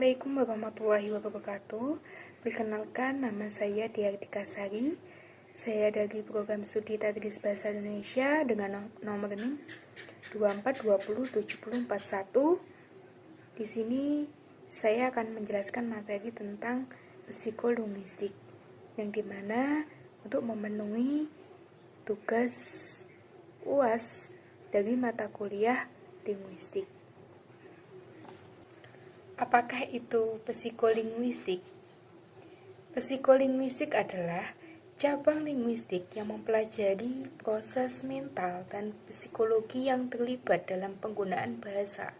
Assalamualaikum warahmatullahi wabarakatuh. Perkenalkan, nama saya Diah Sari. Saya dari program studi Tadris Bahasa Indonesia dengan nomor NIM 24207041. Di sini saya akan menjelaskan materi tentang psikolinguistik, yang dimana untuk memenuhi tugas UAS dari mata kuliah linguistik. Apakah itu psikolinguistik? Psikolinguistik adalah cabang linguistik yang mempelajari proses mental dan psikologi yang terlibat dalam penggunaan bahasa.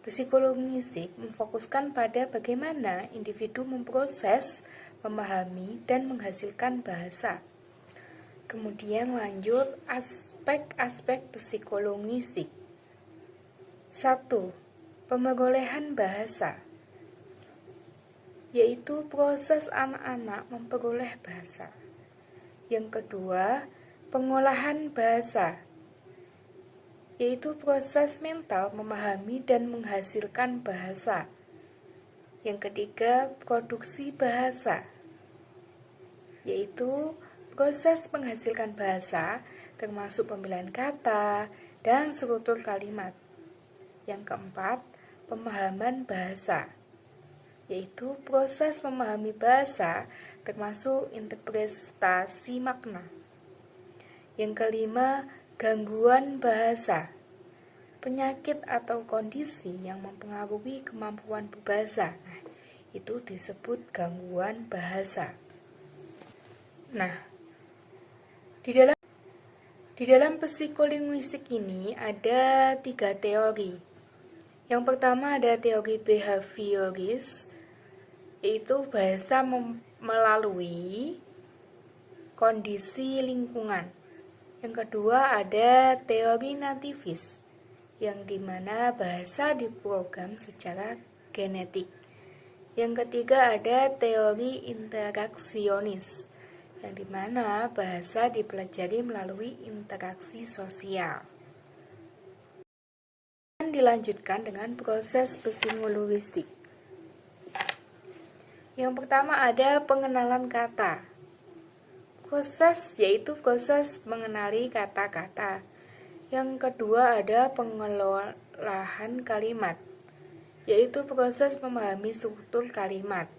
Psikolinguistik memfokuskan pada bagaimana individu memproses, memahami, dan menghasilkan bahasa. Kemudian lanjut aspek-aspek psikolinguistik. 1. Pemerolehan bahasa, yaitu proses anak-anak memperoleh bahasa. Yang kedua, pengolahan bahasa, yaitu proses mental memahami dan menghasilkan bahasa. Yang ketiga, produksi bahasa, yaitu proses menghasilkan bahasa termasuk pemilihan kata dan struktur kalimat. Yang keempat, pemahaman bahasa, yaitu proses memahami bahasa termasuk interpretasi makna. Yang kelima, gangguan bahasa, penyakit atau kondisi yang mempengaruhi kemampuan berbahasa. Itu disebut gangguan bahasa. Di dalam psikolinguistik ini ada 3 teori. Yang pertama ada teori behavioris, yaitu bahasa melalui kondisi lingkungan. Yang kedua ada teori nativis, yang dimana bahasa diprogram secara genetik. Yang ketiga ada teori interaksionis, yang dimana bahasa dipelajari melalui interaksi sosial. Dilanjutkan dengan proses psikolinguistik. Yang pertama ada pengenalan kata. Yaitu proses mengenali kata-kata. Yang kedua ada pengolahan kalimat, yaitu proses memahami struktur kalimat.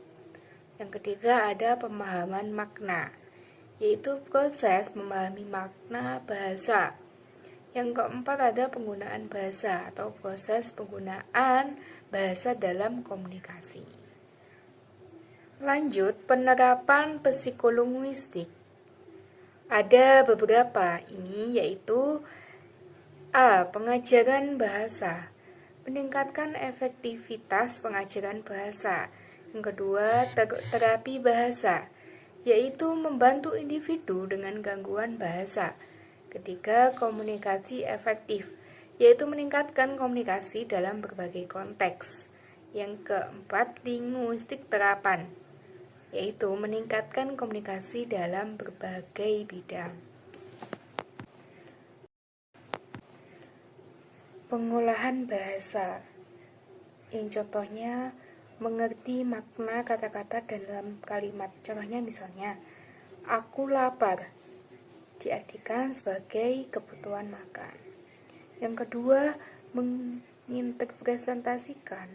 Yang ketiga ada pemahaman makna, yaitu proses memahami makna bahasa. Yang keempat ada penggunaan bahasa atau proses penggunaan bahasa dalam komunikasi. Lanjut, penerapan psikolinguistik. Ada beberapa ini, yaitu A. Pengajaran bahasa, meningkatkan efektivitas pengajaran bahasa. Yang kedua, terapi bahasa, yaitu membantu individu dengan gangguan bahasa. Ketiga, komunikasi efektif, yaitu meningkatkan komunikasi dalam berbagai konteks. Yang keempat, linguistik terapan, yaitu meningkatkan komunikasi dalam berbagai bidang. Pengolahan bahasa, yang contohnya mengerti makna kata-kata dalam kalimat. Contohnya misalnya, aku lapar, diartikan sebagai kebutuhan makan. Yang kedua, menginterpretasikan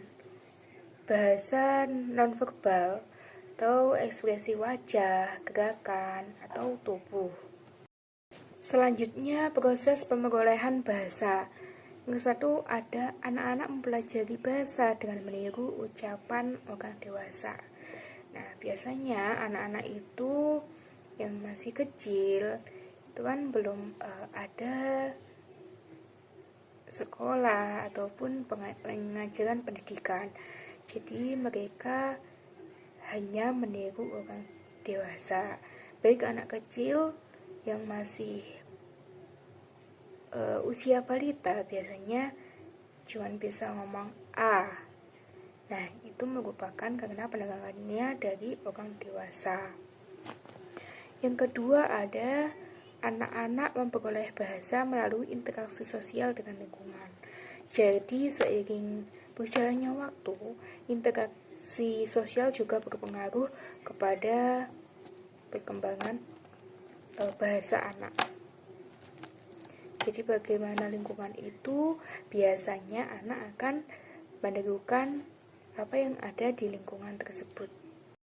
bahasa nonverbal atau ekspresi wajah, gerakan, atau tubuh. Selanjutnya, proses pemerolehan bahasa. Yang satu ada anak-anak mempelajari bahasa dengan meniru ucapan orang dewasa. Nah, biasanya anak-anak itu yang masih kecil itu kan belum ada sekolah ataupun pengajaran pendidikan. Jadi mereka hanya meniru orang dewasa. Baik anak kecil yang masih usia balita biasanya cuma bisa ngomong A. Nah, itu merupakan karena pendengarannya dari orang dewasa. Yang kedua ada anak-anak memperoleh bahasa melalui interaksi sosial dengan lingkungan. Jadi seiring berjalannya waktu, interaksi sosial juga berpengaruh kepada perkembangan bahasa anak. Jadi bagaimana lingkungan itu, biasanya anak akan menirukan apa yang ada di lingkungan tersebut.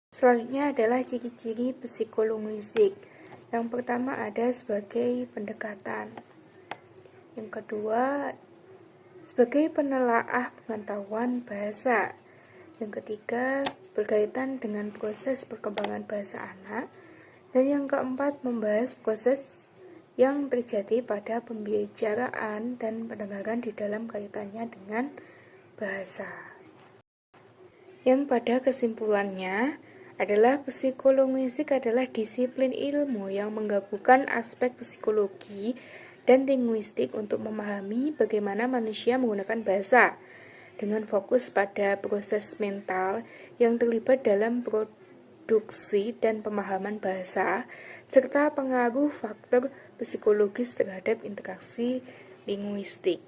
Selanjutnya adalah ciri-ciri psikolinguistik. Yang pertama ada sebagai pendekatan. Yang kedua sebagai penelaah pengetahuan bahasa. Yang ketiga berkaitan dengan proses perkembangan bahasa anak. Dan yang keempat membahas proses yang terjadi pada pembicaraan dan pendengaran di dalam kaitannya dengan bahasa. Yang pada kesimpulannya adalah psikolinguistik adalah disiplin ilmu yang menggabungkan aspek psikologi dan linguistik untuk memahami bagaimana manusia menggunakan bahasa dengan fokus pada proses mental yang terlibat dalam produksi dan pemahaman bahasa serta pengaruh faktor psikologis terhadap interaksi linguistik.